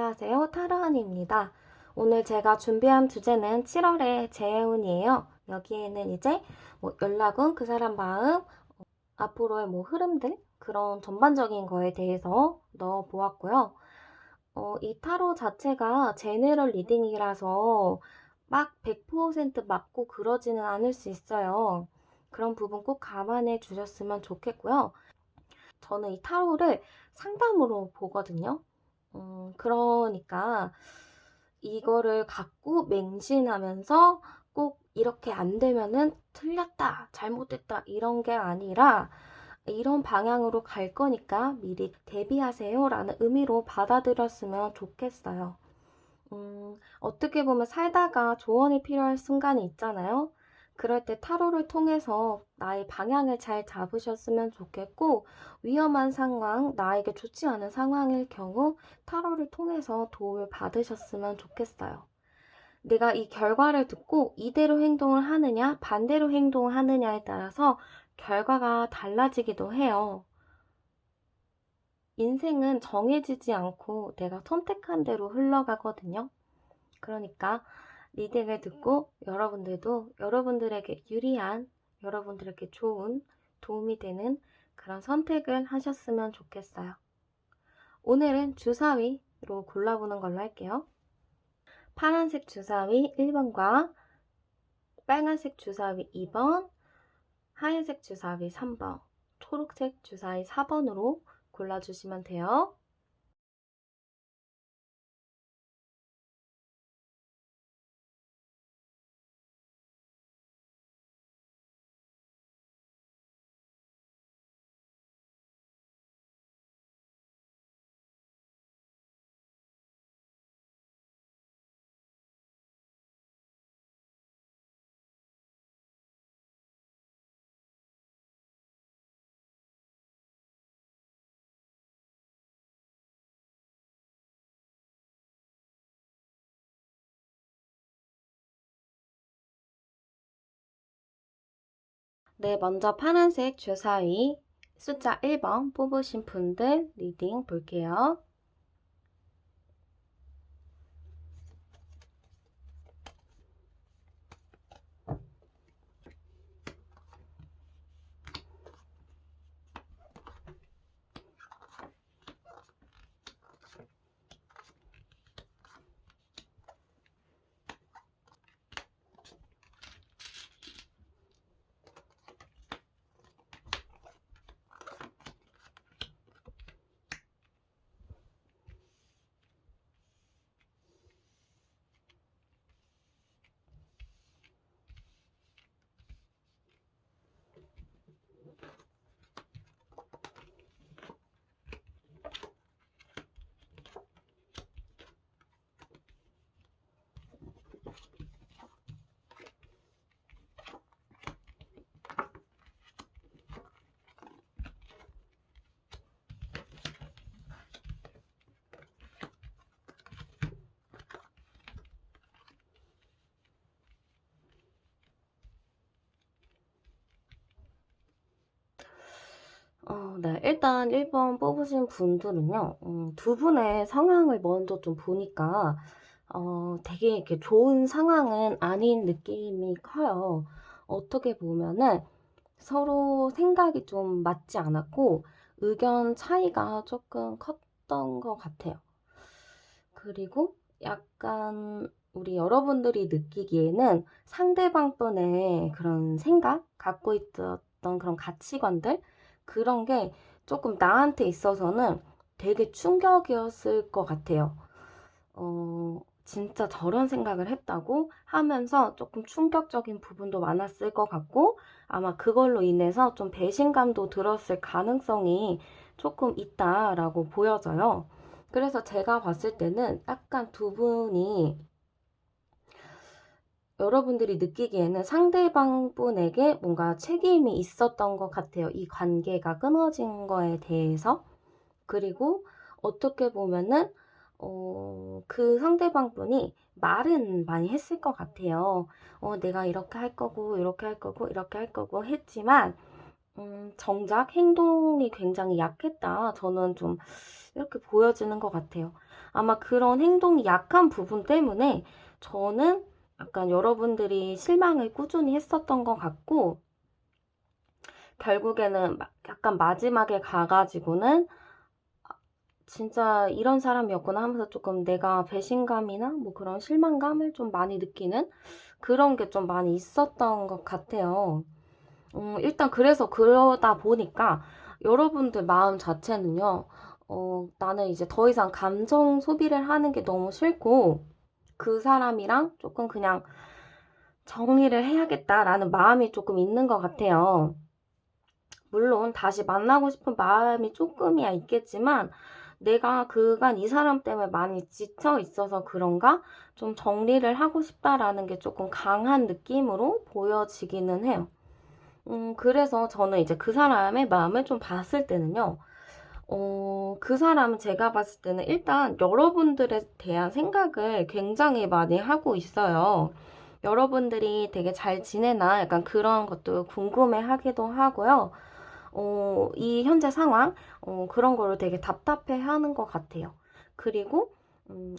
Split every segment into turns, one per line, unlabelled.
안녕하세요. 타로언입니다. 오늘 제가 준비한 주제는 7월의 재운이에요. 여기에는 이제 연락운, 그 사람 마음, 앞으로의 흐름들, 그런 전반적인 거에 대해서 넣어 보았고요. 이 타로 자체가 제너럴 리딩이라서 막 100% 맞고 그러지는 않을 수 있어요. 그런 부분 꼭 감안해 주셨으면 좋겠고요. 저는 이 타로를 상담으로 보거든요. 그러니까 이거를 갖고 맹신하면서 꼭 이렇게 안 되면은 틀렸다, 잘못됐다 이런 게 아니라 이런 방향으로 갈 거니까 미리 대비하세요 라는 의미로 받아들였으면 좋겠어요. 어떻게 보면 살다가 조언이 필요할 순간이 있잖아요. 그럴 때 타로를 통해서 나의 방향을 잘 잡으셨으면 좋겠고, 위험한 상황, 나에게 좋지 않은 상황일 경우 타로를 통해서 도움을 받으셨으면 좋겠어요. 내가 이 결과를 듣고 이대로 행동을 하느냐, 반대로 행동을 하느냐에 따라서 결과가 달라지기도 해요. 인생은 정해지지 않고 내가 선택한 대로 흘러가거든요. 그러니까 리딩을 듣고 여러분들도 여러분들에게 유리한, 여러분들에게 좋은, 도움이 되는 그런 선택을 하셨으면 좋겠어요. 오늘은 주사위로 골라보는 걸로 할게요. 파란색 주사위 1번과 빨간색 주사위 2번, 하얀색 주사위 3번, 초록색 주사위 4번으로 골라주시면 돼요. 네, 먼저 파란색 주사위 숫자 1번 뽑으신 분들 리딩 볼게요. 네, 일단 1번 뽑으신 분들은요, 두 분의 상황을 먼저 좀 보니까, 되게 이렇게 좋은 상황은 아닌 느낌이 커요. 어떻게 보면은 서로 생각이 좀 맞지 않았고, 의견 차이가 조금 컸던 것 같아요. 그리고 약간 우리 여러분들이 느끼기에는 상대방 분의 그런 생각, 갖고 있었던 그런 가치관들, 그런 게 조금 나한테 있어서는 되게 충격이었을 것 같아요. 진짜 저런 생각을 했다고 하면서 조금 충격적인 부분도 많았을 것 같고, 아마 그걸로 인해서 좀 배신감도 들었을 가능성이 조금 있다라고 보여져요. 그래서 제가 봤을 때는 약간 두 분이 여러분들이 느끼기에는 상대방 분에게 뭔가 책임이 있었던 것 같아요. 이 관계가 끊어진 거에 대해서. 그리고 어떻게 보면은, 그 상대방 분이 말은 많이 했을 것 같아요. 내가 이렇게 할 거고, 이렇게 할 거고, 이렇게 할 거고 했지만, 정작 행동이 굉장히 약했다. 저는 좀 이렇게 보여지는 것 같아요. 아마 그런 행동이 약한 부분 때문에 저는 약간 여러분들이 실망을 꾸준히 했었던 것 같고, 결국에는 약간 마지막에 가가지고는 진짜 이런 사람이었구나 하면서 조금 내가 배신감이나 뭐 그런 실망감을 좀 많이 느끼는 그런 게 좀 많이 있었던 것 같아요. 일단 그래서 그러다 보니까 여러분들 마음 자체는요, 나는 이제 더 이상 감정 소비를 하는 게 너무 싫고, 그 사람이랑 조금 그냥 정리를 해야겠다라는 마음이 조금 있는 것 같아요. 물론 다시 만나고 싶은 마음이 조금이야 있겠지만, 내가 그간 이 사람 때문에 많이 지쳐 있어서 그런가? 좀 정리를 하고 싶다라는 게 조금 강한 느낌으로 보여지기는 해요. 그래서 저는 이제 그 사람의 마음을 좀 봤을 때는요, 그 사람은 제가 봤을 때는 일단 여러분들에 대한 생각을 굉장히 많이 하고 있어요. 여러분들이 되게 잘 지내나 약간 그런 것도 궁금해 하기도 하고요. 이 현재 상황, 그런 거를 되게 답답해 하는 것 같아요. 그리고,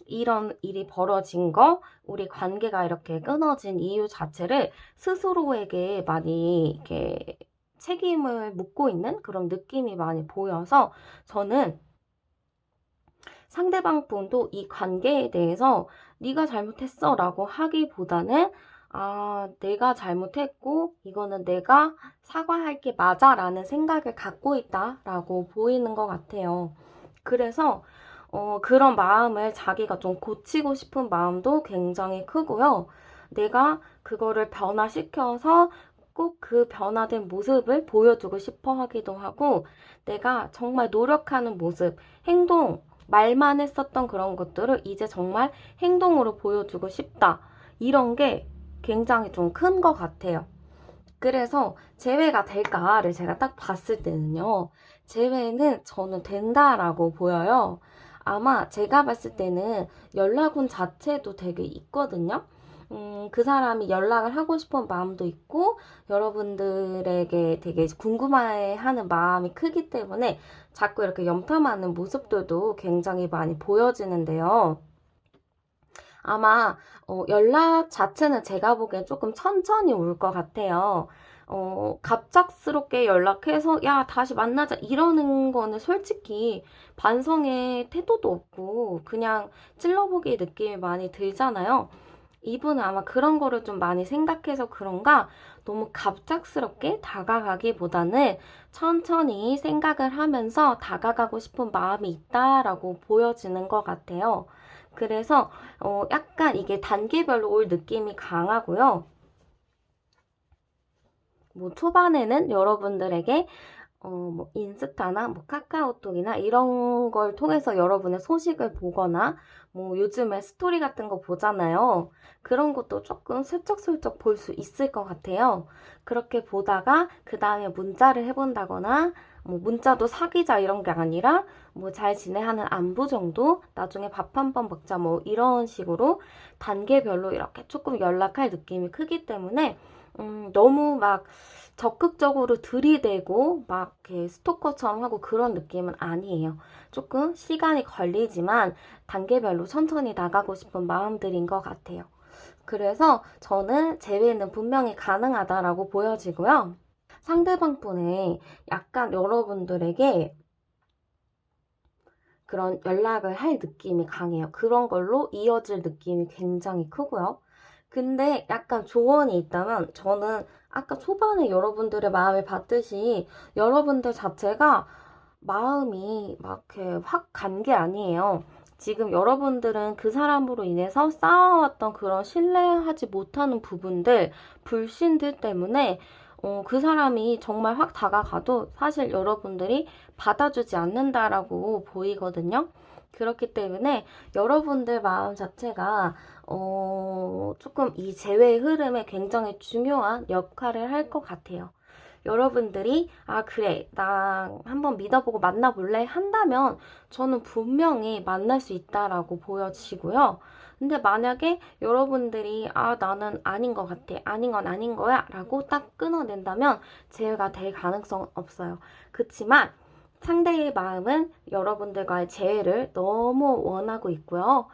이런 일이 벌어진 거, 우리 관계가 이렇게 끊어진 이유 자체를 스스로에게 많이 이렇게 책임을 묻고 있는 그런 느낌이 많이 보여서 저는 상대방 분도 이 관계에 대해서 네가 잘못했어 라고 하기보다는 내가 잘못했고 이거는 내가 사과할 게 맞아 라는 생각을 갖고 있다 라고 보이는 것 같아요. 그래서 그런 마음을 자기가 좀 고치고 싶은 마음도 굉장히 크고요. 내가 그거를 변화시켜서 꼭 그 변화된 모습을 보여주고 싶어 하기도 하고, 내가 정말 노력하는 모습, 행동, 말만 했었던 그런 것들을 이제 정말 행동으로 보여주고 싶다. 이런 게 굉장히 좀 큰 것 같아요. 그래서 재회가 될까를 제가 딱 봤을 때는요. 재회는 저는 된다라고 보여요. 아마 제가 봤을 때는 연락운 자체도 되게 있거든요. 그 사람이 연락을 하고 싶은 마음도 있고, 여러분들에게 되게 궁금해하는 마음이 크기 때문에 자꾸 이렇게 염탐하는 모습들도 굉장히 많이 보여지는데요. 아마 연락 자체는 제가 보기엔 조금 천천히 올 것 같아요. 갑작스럽게 연락해서 야 다시 만나자 이러는 거는 솔직히 반성의 태도도 없고 그냥 찔러보기 느낌이 많이 들잖아요. 이분은 아마 그런 거를 좀 많이 생각해서 그런가 너무 갑작스럽게 다가가기보다는 천천히 생각을 하면서 다가가고 싶은 마음이 있다라고 보여지는 것 같아요. 그래서 약간 이게 단계별로 올 느낌이 강하고요. 뭐 초반에는 여러분들에게 뭐 인스타나 뭐 카카오톡이나 이런 걸 통해서 여러분의 소식을 보거나 뭐 요즘에 스토리 같은 거 보잖아요. 그런 것도 조금 슬쩍슬쩍 볼 수 있을 것 같아요. 그렇게 보다가 그 다음에 문자를 해본다거나 뭐 문자도 사귀자 이런 게 아니라 뭐 잘 지내 하는 안부 정도 나중에 밥 한 번 먹자 뭐 이런 식으로 단계별로 이렇게 조금 연락할 느낌이 크기 때문에 너무 막 적극적으로 들이대고 막 이렇게 스토커처럼 하고 그런 느낌은 아니에요. 조금 시간이 걸리지만 단계별로 천천히 나가고 싶은 마음들인 것 같아요. 그래서 저는 재회는 분명히 가능하다라고 보여지고요. 상대방 분의 약간 여러분들에게 그런 연락을 할 느낌이 강해요. 그런 걸로 이어질 느낌이 굉장히 크고요. 근데 약간 조언이 있다면 저는 아까 초반에 여러분들의 마음을 봤듯이 여러분들 자체가 마음이 막 이렇게 확 간 게 아니에요. 지금 여러분들은 그 사람으로 인해서 쌓아왔던 그런 신뢰하지 못하는 부분들, 불신들 때문에 그 사람이 정말 확 다가가도 사실 여러분들이 받아주지 않는다라고 보이거든요. 그렇기 때문에 여러분들 마음 자체가 조금 이 재회의 흐름에 굉장히 중요한 역할을 할 것 같아요. 여러분들이 그래 나 한번 믿어보고 만나볼래 한다면 저는 분명히 만날 수 있다라고 보여지고요. 근데 만약에 여러분들이 나는 아닌 것 같아 아닌 건 아닌 거야 라고 딱 끊어낸다면 재회가 될 가능성은 없어요. 그치만 상대의 마음은 여러분들과의 재회를 너무 원하고 있고요.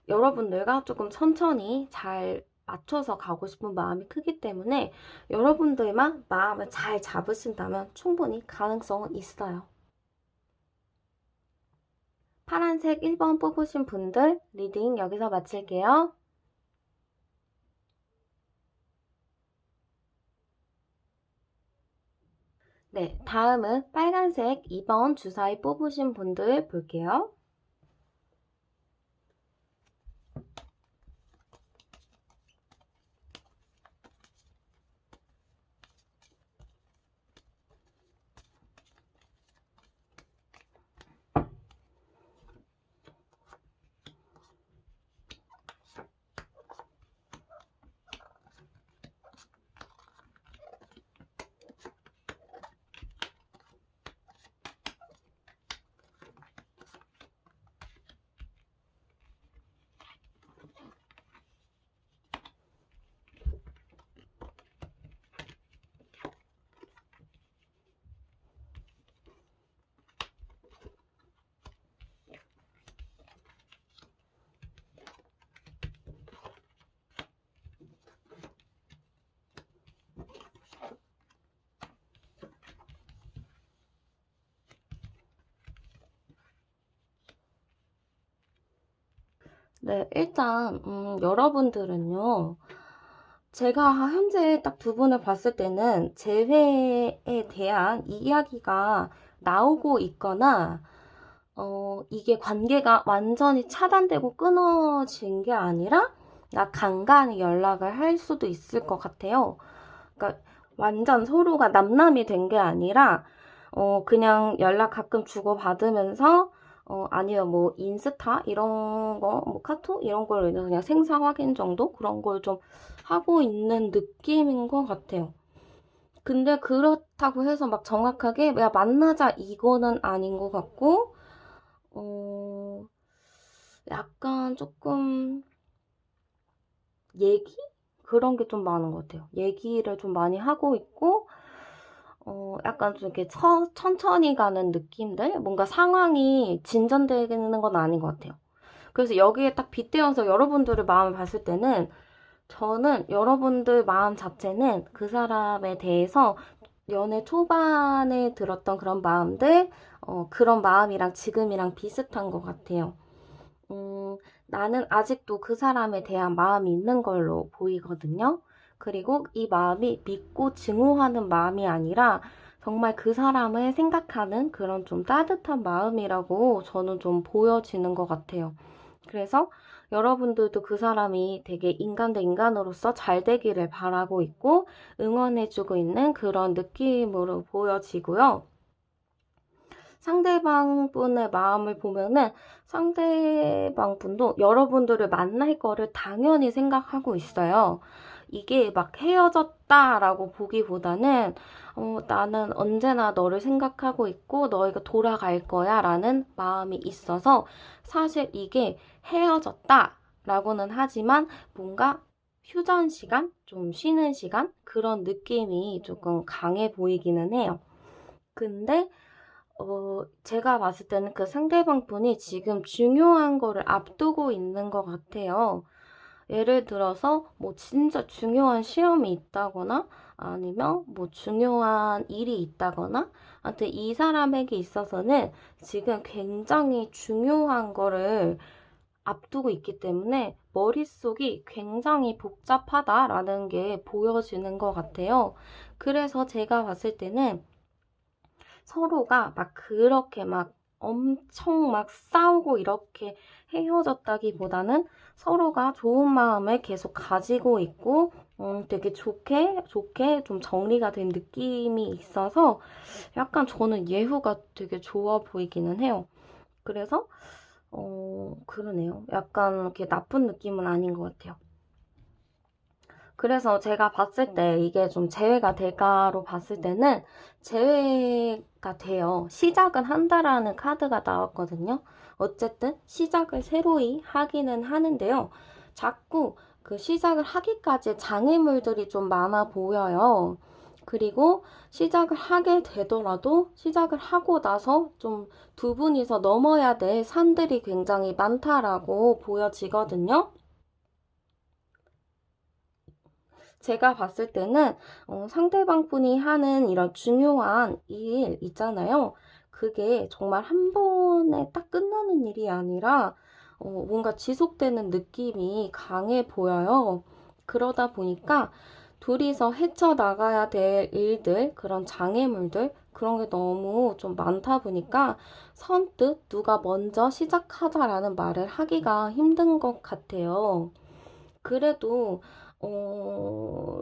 여러분들과 조금 천천히 잘 맞춰서 가고 싶은 마음이 크기 때문에 여러분들만 마음을 잘 잡으신다면 충분히 가능성은 있어요. 파란색 1번 뽑으신 분들 리딩 여기서 마칠게요. 네, 다음은 빨간색 2번 주사위 뽑으신 분들 볼게요. 네, 일단 여러분들은요. 제가 현재 딱 두 분을 봤을 때는 재회에 대한 이야기가 나오고 있거나 이게 관계가 완전히 차단되고 끊어진 게 아니라 간간히 연락을 할 수도 있을 것 같아요. 그러니까 완전 서로가 남남이 된 게 아니라 그냥 연락 가끔 주고받으면서 아니면 뭐 인스타 이런 거, 뭐 카톡 이런 걸로 인해서 그냥 생사 확인 정도 그런 걸 좀 하고 있는 느낌인 것 같아요. 근데 그렇다고 해서 막 정확하게 야 만나자 이거는 아닌 것 같고 약간 조금 얘기? 그런 게 좀 많은 것 같아요. 얘기를 좀 많이 하고 있고 약간 좀 이렇게 천천히 가는 느낌들? 뭔가 상황이 진전되는 건 아닌 것 같아요. 그래서 여기에 딱 빗대어서 여러분들의 마음을 봤을 때는 저는 여러분들 마음 자체는 그 사람에 대해서 연애 초반에 들었던 그런 마음들, 그런 마음이랑 지금이랑 비슷한 것 같아요. 나는 아직도 그 사람에 대한 마음이 있는 걸로 보이거든요. 그리고 이 마음이 믿고 증오하는 마음이 아니라 정말 그 사람을 생각하는 그런 좀 따뜻한 마음이라고 저는 좀 보여지는 것 같아요. 그래서 여러분들도 그 사람이 되게 인간 대 인간으로서 잘 되기를 바라고 있고 응원해주고 있는 그런 느낌으로 보여지고요. 상대방 분의 마음을 보면은 상대방 분도 여러분들을 만날 거를 당연히 생각하고 있어요. 이게 막 헤어졌다라고 보기보다는 나는 언제나 너를 생각하고 있고 너희가 돌아갈 거야 라는 마음이 있어서 사실 이게 헤어졌다라고는 하지만 뭔가 휴전 시간, 좀 쉬는 시간 그런 느낌이 조금 강해 보이기는 해요. 근데 제가 봤을 때는 그 상대방 분이 지금 중요한 거를 앞두고 있는 것 같아요. 예를 들어서 뭐 진짜 중요한 시험이 있다거나 아니면 뭐 중요한 일이 있다거나 하여튼 이 사람에게 있어서는 지금 굉장히 중요한 거를 앞두고 있기 때문에 머릿속이 굉장히 복잡하다라는 게 보여지는 것 같아요. 그래서 제가 봤을 때는 서로가 막 그렇게 막 엄청 막 싸우고 이렇게 헤어졌다기보다는 서로가 좋은 마음을 계속 가지고 있고 되게 좋게 좀 정리가 된 느낌이 있어서 약간 저는 예후가 되게 좋아 보이기는 해요. 그래서 그러네요. 약간 이렇게 나쁜 느낌은 아닌 것 같아요. 그래서 제가 봤을 때 이게 좀 재회가 될까로 봤을 때는 재회가 돼요. 시작은 한다라는 카드가 나왔거든요. 어쨌든 시작을 새로이 하기는 하는데요. 자꾸 그 시작을 하기까지 장애물들이 좀 많아 보여요. 그리고 시작을 하게 되더라도 시작을 하고 나서 좀 두 분이서 넘어야 될 산들이 굉장히 많다라고 보여지거든요. 제가 봤을 때는 상대방 분이 하는 이런 중요한 일 있잖아요. 그게 정말 한 번에 딱 끝나는 일이 아니라 뭔가 지속되는 느낌이 강해 보여요. 그러다 보니까 둘이서 헤쳐나가야 될 일들, 그런 장애물들, 그런 게 너무 좀 많다 보니까 선뜻 누가 먼저 시작하자라는 말을 하기가 힘든 것 같아요. 그래도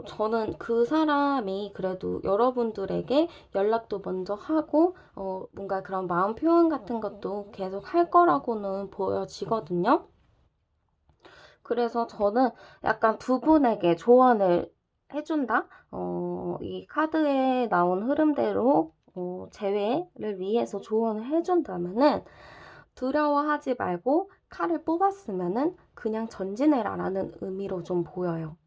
저는 그 사람이 그래도 여러분들에게 연락도 먼저 하고, 뭔가 그런 마음 표현 같은 것도 계속 할 거라고는 보여지거든요. 그래서 저는 약간 두 분에게 조언을 해준다? 이 카드에 나온 흐름대로 재회를 위해서 조언을 해준다면은 두려워하지 말고 칼을 뽑았으면은 그냥 전진해라라는 의미로 좀 보여요.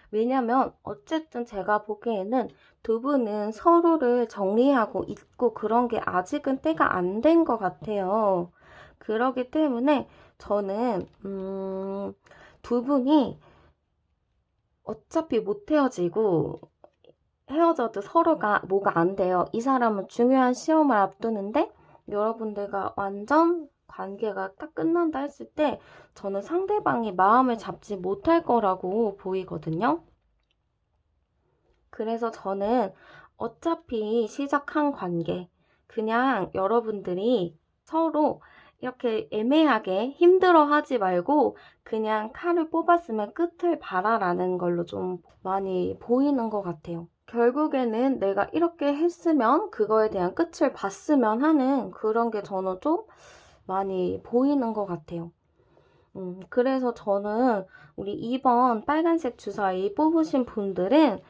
왜냐면 어쨌든 제가 보기에는 두 분은 서로를 정리하고 있고 그런 게 아직은 때가 안 된 것 같아요. 그러기 때문에 저는 두 분이 어차피 못 헤어지고 헤어져도 서로가 뭐가 안 돼요. 이 사람은 중요한 시험을 앞두는데 여러분들과 완전 관계가 딱 끝난다 했을 때 저는 상대방이 마음을 잡지 못할 거라고 보이거든요. 그래서 저는 어차피 시작한 관계, 그냥 여러분들이 서로 이렇게 애매하게 힘들어 하지 말고 그냥 칼을 뽑았으면 끝을 봐라라는 걸로 좀 많이 보이는 것 같아요. 결국에는 내가 이렇게 했으면 그거에 대한 끝을 봤으면 하는 그런 게 저는 좀 많이 보이는 것 같아요. 그래서 저는 우리 2번 빨간색 주사위 뽑으신 분들은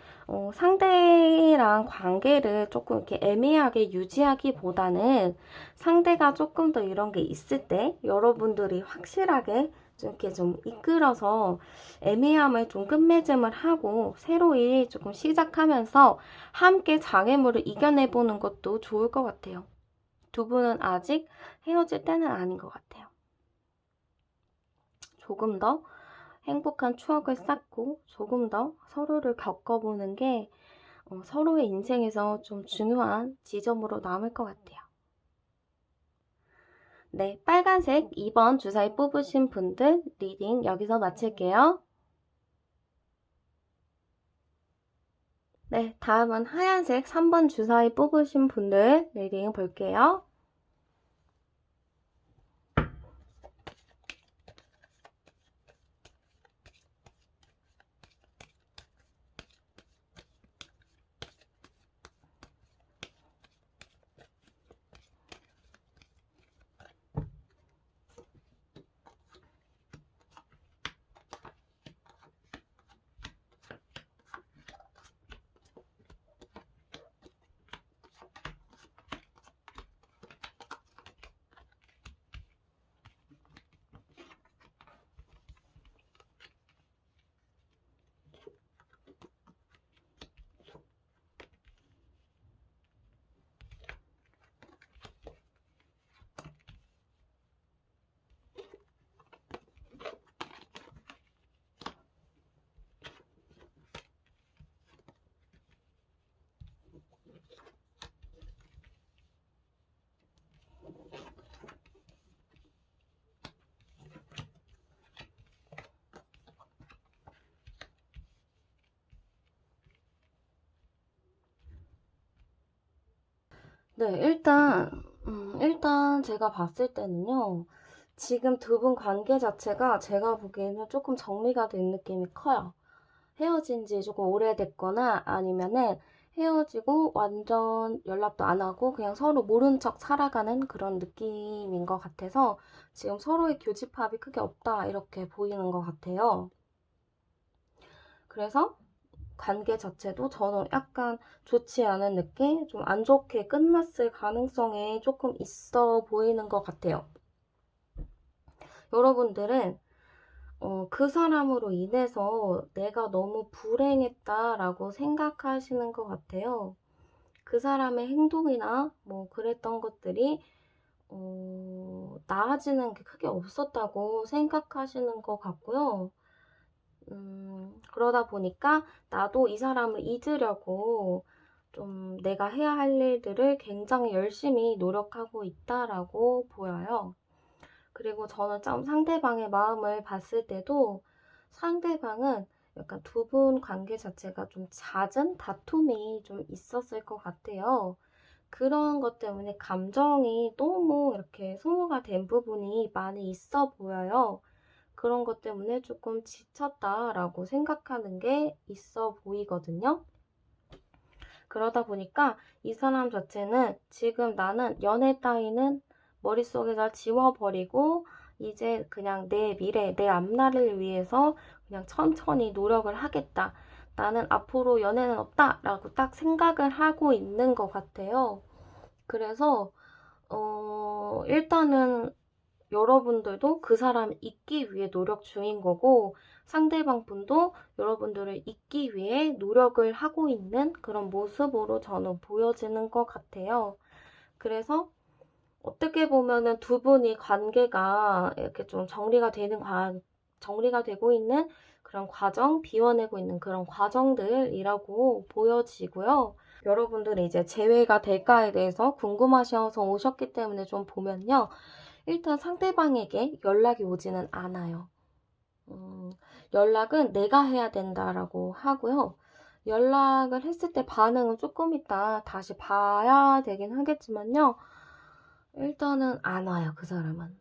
상대랑 관계를 조금 이렇게 애매하게 유지하기보다는 상대가 조금 더 이런 게 있을 때 여러분들이 확실하게 좀 이렇게 좀 이끌어서 애매함을 좀 끝맺음을 하고 새로이 조금 시작하면서 함께 장애물을 이겨내보는 것도 좋을 것 같아요. 두 분은 아직 헤어질 때는 아닌 것 같아요. 조금 더 행복한 추억을 쌓고 조금 더 서로를 겪어보는 게 서로의 인생에서 좀 중요한 지점으로 남을 것 같아요. 네, 빨간색 2번 주사위 뽑으신 분들 리딩 여기서 마칠게요. 네, 다음은 하얀색 3번 주사위 뽑으신 분들 리딩 볼게요. 네, 일단 제가 봤을 때는요, 지금 두 분 관계 자체가 제가 보기에는 조금 정리가 된 느낌이 커요. 헤어진 지 조금 오래됐거나 아니면은 헤어지고 완전 연락도 안 하고 그냥 서로 모른 척 살아가는 그런 느낌인 것 같아서 지금 서로의 교집합이 크게 없다 이렇게 보이는 것 같아요. 그래서 관계 자체도 저는 약간 좋지 않은 느낌, 좀 안 좋게 끝났을 가능성이 조금 있어 보이는 것 같아요. 여러분들은 그 사람으로 인해서 내가 너무 불행했다라고 생각하시는 것 같아요. 그 사람의 행동이나 뭐 그랬던 것들이 나아지는 게 크게 없었다고 생각하시는 것 같고요. 그러다 보니까 나도 이 사람을 잊으려고 좀 내가 해야 할 일들을 굉장히 열심히 노력하고 있다라고 보여요. 그리고 저는 좀 상대방의 마음을 봤을 때도 상대방은 약간 두 분 관계 자체가 좀 잦은 다툼이 좀 있었을 것 같아요. 그런 것 때문에 감정이 너무 이렇게 소모가 된 부분이 많이 있어 보여요. 그런 것 때문에 조금 지쳤다라고 생각하는 게 있어 보이거든요. 그러다 보니까 이 사람 자체는 지금 나는 연애 따위는 머릿속에다 지워버리고 이제 그냥 내 미래, 내 앞날을 위해서 그냥 천천히 노력을 하겠다. 나는 앞으로 연애는 없다라고 딱 생각을 하고 있는 것 같아요. 그래서 일단은 여러분들도 그 사람을 잊기 위해 노력 중인 거고 상대방 분도 여러분들을 잊기 위해 노력을 하고 있는 그런 모습으로 저는 보여지는 것 같아요. 그래서 어떻게 보면은 두 분이 관계가 이렇게 좀 정리가 되고 있는 그런 과정, 비워내고 있는 그런 과정들이라고 보여지고요. 여러분들이 이제 재회가 될까에 대해서 궁금하셔서 오셨기 때문에 좀 보면요. 일단 상대방에게 연락이 오지는 않아요. 연락은 내가 해야 된다라고 하고요. 연락을 했을 때 반응은 조금 이따 다시 봐야 되긴 하겠지만요. 일단은 안 와요, 그 사람은.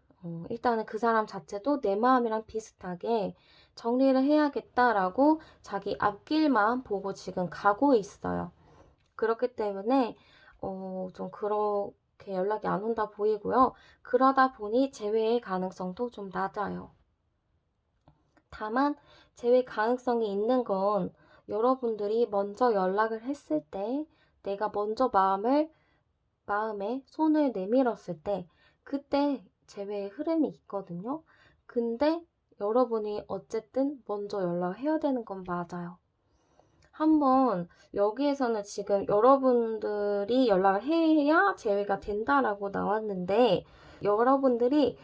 일단은 그 사람 자체도 내 마음이랑 비슷하게 정리를 해야겠다라고 자기 앞길만 보고 지금 가고 있어요. 그렇기 때문에 좀 그렇게 연락이 안 온다 보이고요. 그러다 보니 재회의 가능성도 좀 낮아요. 다만 재회 가능성이 있는 건 여러분들이 먼저 연락을 했을 때 내가 먼저 마음에 손을 내밀었을 때 그때 재회의 흐름이 있거든요. 근데 여러분이 어쨌든 먼저 연락을 해야 되는 건 맞아요. 한번 여기에서는 지금 여러분들이 연락을 해야 재회가 된다라고 나왔는데 여러분들이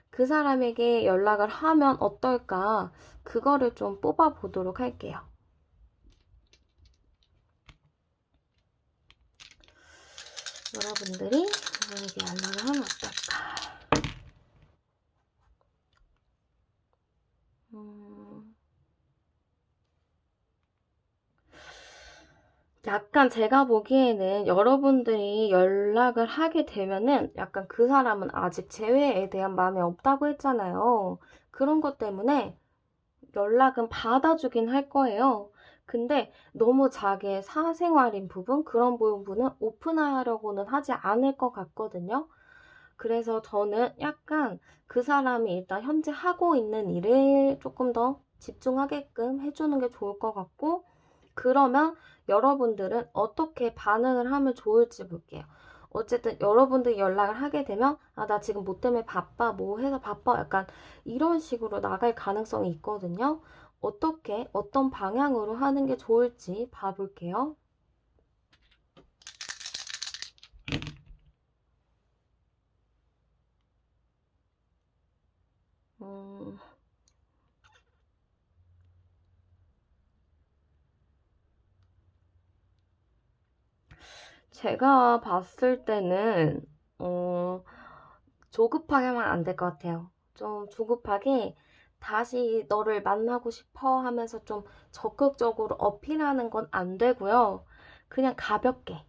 그 사람에게 연락을 하면 어떨까 그거를 좀 뽑아 보도록 할게요. 여러분들이 저에게 연락을 하면 어떨까? 약간 제가 보기에는 여러분들이 연락을 하게 되면은 약간 그 사람은 아직 재회에 대한 마음이 없다고 했잖아요. 그런 것 때문에 연락은 받아주긴 할 거예요. 근데 너무 자기의 사생활인 부분, 그런 부분은 오픈하려고는 하지 않을 것 같거든요. 그래서 저는 약간 그 사람이 일단 현재 하고 있는 일을 조금 더 집중하게끔 해주는 게 좋을 것 같고, 그러면 여러분들은 어떻게 반응을 하면 좋을지 볼게요. 어쨌든 여러분들이 연락을 하게 되면 나 지금 뭐 때문에 바빠, 뭐 해서 바빠, 약간 이런 식으로 나갈 가능성이 있거든요. 어떤 방향으로 하는 게 좋을지 봐볼게요. 음, 제가 봤을 때는 조급하게 하면 안 될 것 같아요. 좀 조급하게 다시 너를 만나고 싶어 하면서 좀 적극적으로 어필하는 건 안 되고요. 그냥 가볍게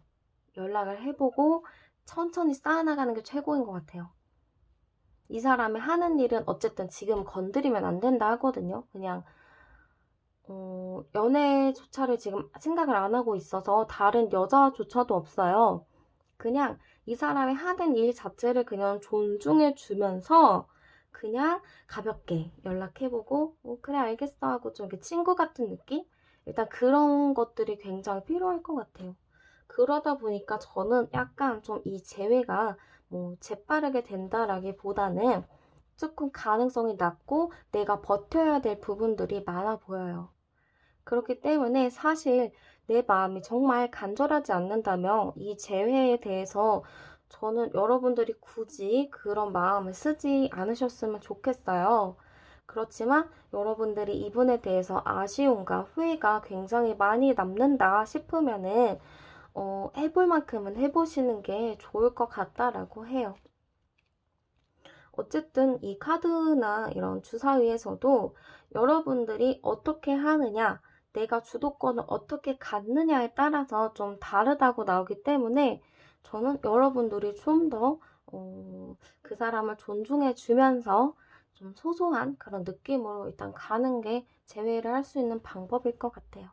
연락을 해보고 천천히 쌓아나가는 게 최고인 것 같아요. 이 사람이 하는 일은 어쨌든 지금 건드리면 안 된다 하거든요. 그냥 연애조차를 지금 생각을 안 하고 있어서 다른 여자조차도 없어요. 그냥 이 사람이 하는 일 자체를 그냥 존중해 주면서 그냥 가볍게 연락해보고 그래 알겠어 하고 좀 이렇게 친구 같은 느낌? 일단 그런 것들이 굉장히 필요할 것 같아요. 그러다 보니까 저는 약간 좀 이 재회가 뭐 재빠르게 된다라기보다는 조금 가능성이 낮고 내가 버텨야 될 부분들이 많아 보여요. 그렇기 때문에 사실 내 마음이 정말 간절하지 않는다면 이 재회에 대해서 저는 여러분들이 굳이 그런 마음을 쓰지 않으셨으면 좋겠어요. 그렇지만 여러분들이 이분에 대해서 아쉬움과 후회가 굉장히 많이 남는다 싶으면은 해볼 만큼은 해보시는 게 좋을 것 같다라고 해요. 어쨌든 이 카드나 이런 주사위에서도 여러분들이 어떻게 하느냐, 내가 주도권을 어떻게 갖느냐에 따라서 좀 다르다고 나오기 때문에 저는 여러분들이 좀 더, 그 사람을 존중해 주면서 좀 소소한 그런 느낌으로 일단 가는 게 재회를 할 수 있는 방법일 것 같아요.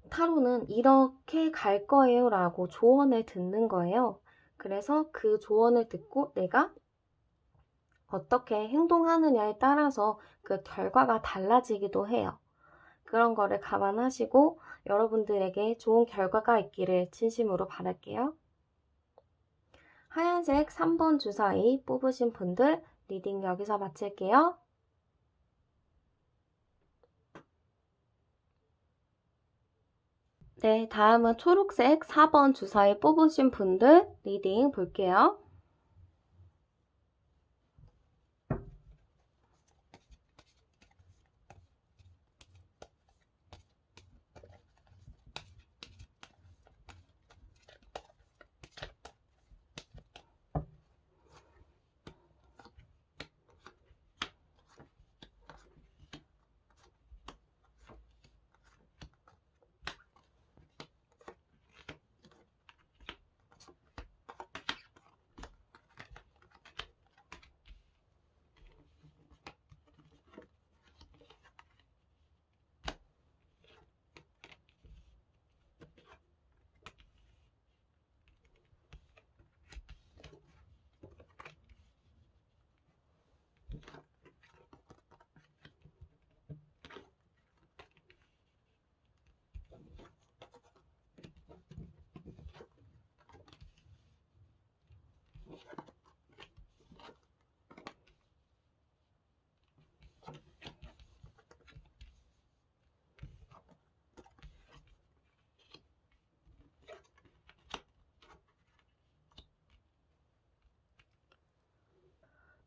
타로는 이렇게 갈 거예요 라고 조언을 듣는 거예요. 그래서 그 조언을 듣고 내가 어떻게 행동하느냐에 따라서 그 결과가 달라지기도 해요. 그런 거를 감안하시고 여러분들에게 좋은 결과가 있기를 진심으로 바랄게요. 하얀색 3번 주사위 뽑으신 분들 리딩 여기서 마칠게요. 네, 다음은 초록색 4번 주사위 뽑으신 분들 리딩 볼게요.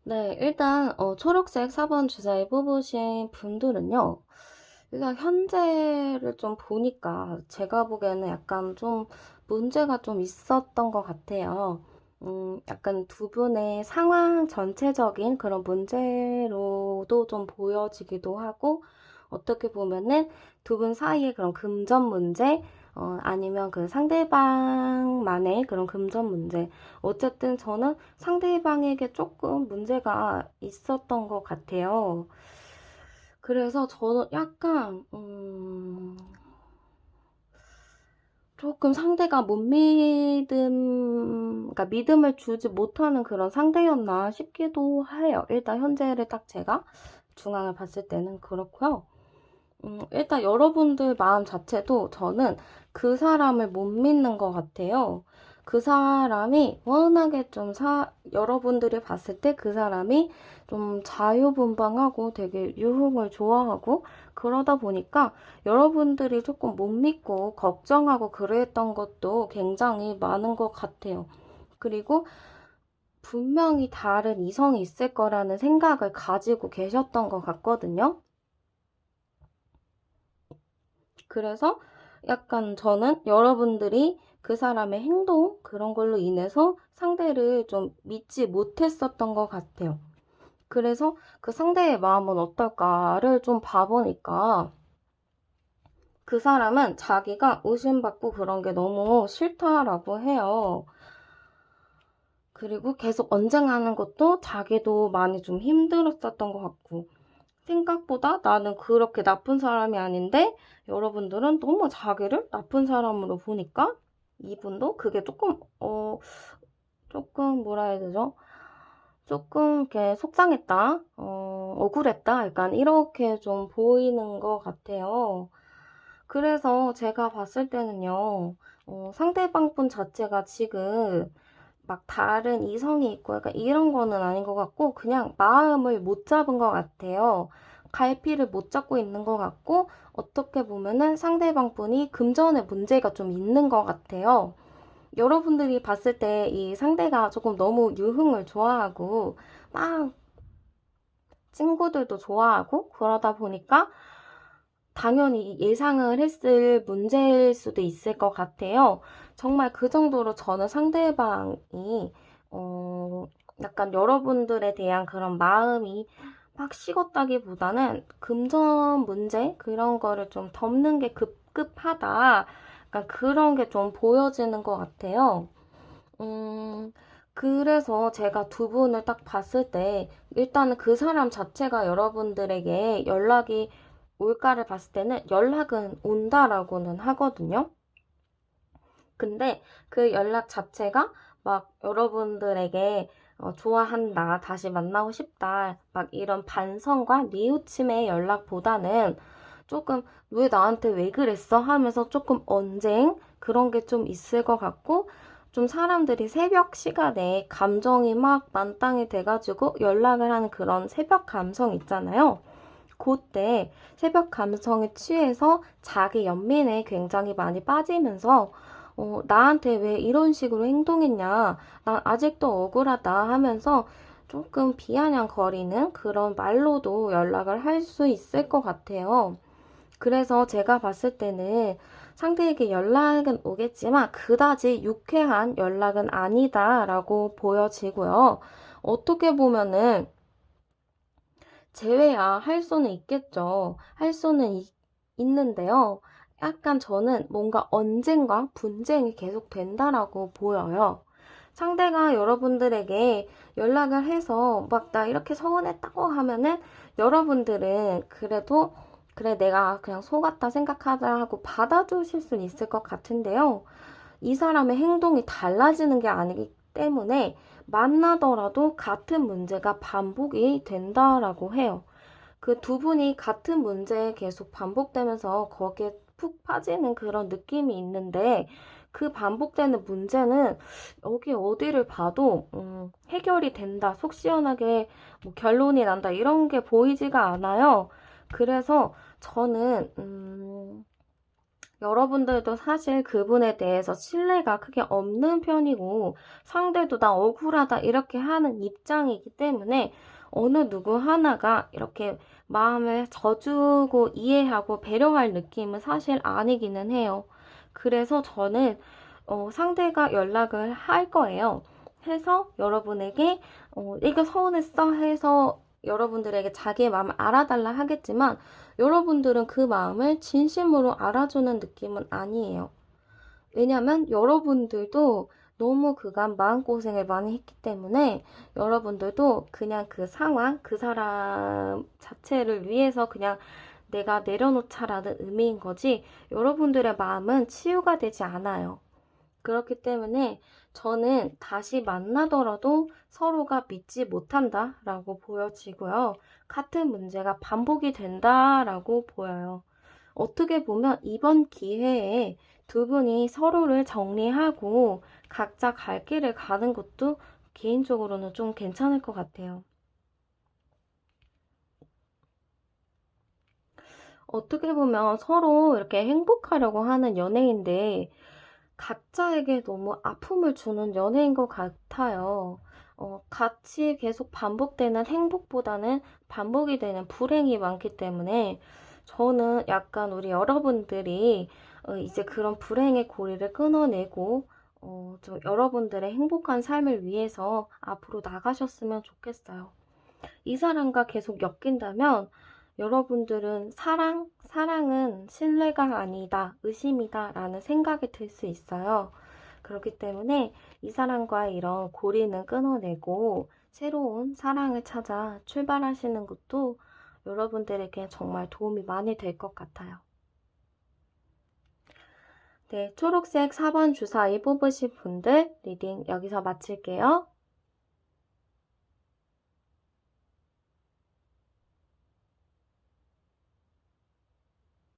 네, 일단 초록색 4번 주사위 뽑으신 분들은요. 일단 현재를 좀 보니까 제가 보기에는 약간 좀 문제가 좀 있었던 것 같아요. 약간 두 분의 상황 전체적인 그런 문제로도 좀 보여지기도 하고, 어떻게 보면은 두 분 사이에 그런 금전 문제, 아니면 그 상대방만의 그런 금전 문제. 어쨌든 저는 상대방에게 조금 문제가 있었던 것 같아요. 그래서 저는 약간, 조금 상대가 못 그러니까 믿음을 주지 못하는 그런 상대였나 싶기도 해요. 일단 현재를 딱 제가 중앙을 봤을 때는 그렇고요. 일단 여러분들 마음 자체도 저는 그 사람을 못 믿는 것 같아요. 그 사람이 워낙에 여러분들이 봤을 때 그 사람이 좀 자유분방하고 되게 유흥을 좋아하고 그러다 보니까 여러분들이 조금 못 믿고 걱정하고 그랬던 것도 굉장히 많은 것 같아요. 그리고 분명히 다른 이성이 있을 거라는 생각을 가지고 계셨던 것 같거든요. 그래서 약간 저는 여러분들이 그 사람의 행동 그런 걸로 인해서 상대를 좀 믿지 못했었던 것 같아요. 그래서 그 상대의 마음은 어떨까를 좀 봐보니까 그 사람은 자기가 의심받고 그런 게 너무 싫다라고 해요. 그리고 계속 언쟁하는 것도 자기도 많이 좀 힘들었었던 것 같고 생각보다 나는 그렇게 나쁜 사람이 아닌데 여러분들은 너무 자기를 나쁜 사람으로 보니까 이분도 그게 조금 뭐라 해야 되죠? 조금 이렇게 속상했다, 억울했다, 약간 이렇게 좀 보이는 것 같아요. 그래서 제가 봤을 때는요, 상대방 분 자체가 지금 막 다른 이성이 있고 약간 이런 거는 아닌 것 같고 그냥 마음을 못 잡은 것 같아요. 갈피를 못 잡고 있는 것 같고 어떻게 보면은 상대방 분이 금전에 문제가 좀 있는 것 같아요. 여러분들이 봤을 때 이 상대가 조금 너무 유흥을 좋아하고 막 친구들도 좋아하고 그러다 보니까 당연히 예상을 했을 문제일 수도 있을 것 같아요. 정말 그 정도로 저는 상대방이, 어, 약간 여러분들에 대한 그런 마음이 막 식었다기보다는 금전 문제? 그런 거를 좀 덮는 게 급급하다. 약간 그런 게 좀 보여지는 것 같아요. 음, 그래서 제가 두 분을 딱 봤을 때, 일단은 그 사람 자체가 여러분들에게 연락이 올까를 봤을 때는 연락은 온다라고는 하거든요. 근데 그 연락 자체가 막 여러분들에게 좋아한다, 다시 만나고 싶다, 막 이런 반성과 뉘우침의 연락보다는 조금 왜 나한테 왜 그랬어? 하면서 조금 언쟁 그런 게 좀 있을 것 같고 좀 사람들이 새벽 시간에 감정이 막 만땅이 돼가지고 연락을 하는 그런 새벽 감성 있잖아요. 그때 새벽 감성에 취해서 자기 연민에 굉장히 많이 빠지면서 나한테 왜 이런 식으로 행동했냐, 난 아직도 억울하다 하면서 조금 비아냥거리는 그런 말로도 연락을 할 수 있을 것 같아요. 그래서 제가 봤을 때는 상대에게 연락은 오겠지만 그다지 유쾌한 연락은 아니다라고 보여지고요. 어떻게 보면은 제외야 할 수는 있겠죠. 할 수는 있는데요. 약간 저는 뭔가 언쟁과 분쟁이 계속 된다라고 보여요. 상대가 여러분들에게 연락을 해서 막 나 이렇게 서운했다고 하면은 여러분들은 그래도 그래 내가 그냥 속았다 생각하자 하고 받아주실 수는 있을 것 같은데요. 이 사람의 행동이 달라지는 게 아니기 때문에 만나더라도 같은 문제가 반복이 된다라고 해요. 그 두 분이 같은 문제에 계속 반복되면서 거기에 푹 빠지는 그런 느낌이 있는데 그 반복되는 문제는 여기 어디를 봐도 해결이 된다, 속 시원하게 뭐 결론이 난다 이런 게 보이지가 않아요. 그래서 저는 여러분들도 사실 그분에 대해서 신뢰가 크게 없는 편이고 상대도 나 억울하다 이렇게 하는 입장이기 때문에 어느 누구 하나가 이렇게 마음을 져주고 이해하고 배려할 느낌은 사실 아니기는 해요. 그래서 저는 상대가 연락을 할 거예요. 해서 여러분에게 이거 서운했어 해서 여러분들에게 자기의 마음을 알아달라 하겠지만 여러분들은 그 마음을 진심으로 알아주는 느낌은 아니에요. 왜냐면 여러분들도 너무 그간 마음고생을 많이 했기 때문에 여러분들도 그냥 그 상황, 그 사람 자체를 위해서 그냥 내가 내려놓자라는 의미인 거지 여러분들의 마음은 치유가 되지 않아요. 그렇기 때문에 저는 다시 만나더라도 서로가 믿지 못한다라고 보여지고요. 같은 문제가 반복이 된다라고 보여요. 어떻게 보면 이번 기회에 두 분이 서로를 정리하고 각자 갈 길을 가는 것도 개인적으로는 좀 괜찮을 것 같아요. 어떻게 보면 서로 이렇게 행복하려고 하는 연애인데 각자에게 너무 아픔을 주는 연애인 것 같아요. 같이 계속 반복되는 행복보다는 반복이 되는 불행이 많기 때문에 저는 약간 우리 여러분들이 이제 그런 불행의 고리를 끊어내고 좀 여러분들의 행복한 삶을 위해서 앞으로 나가셨으면 좋겠어요. 이 사람과 계속 엮인다면 여러분들은 사랑은 신뢰가 아니다, 의심이다 라는 생각이 들 수 있어요. 그렇기 때문에 이 사람과의 이런 고리는 끊어내고 새로운 사랑을 찾아 출발하시는 것도 여러분들에게 정말 도움이 많이 될 것 같아요. 네, 초록색 4번 주사위 뽑으실 분들 리딩 여기서 마칠게요.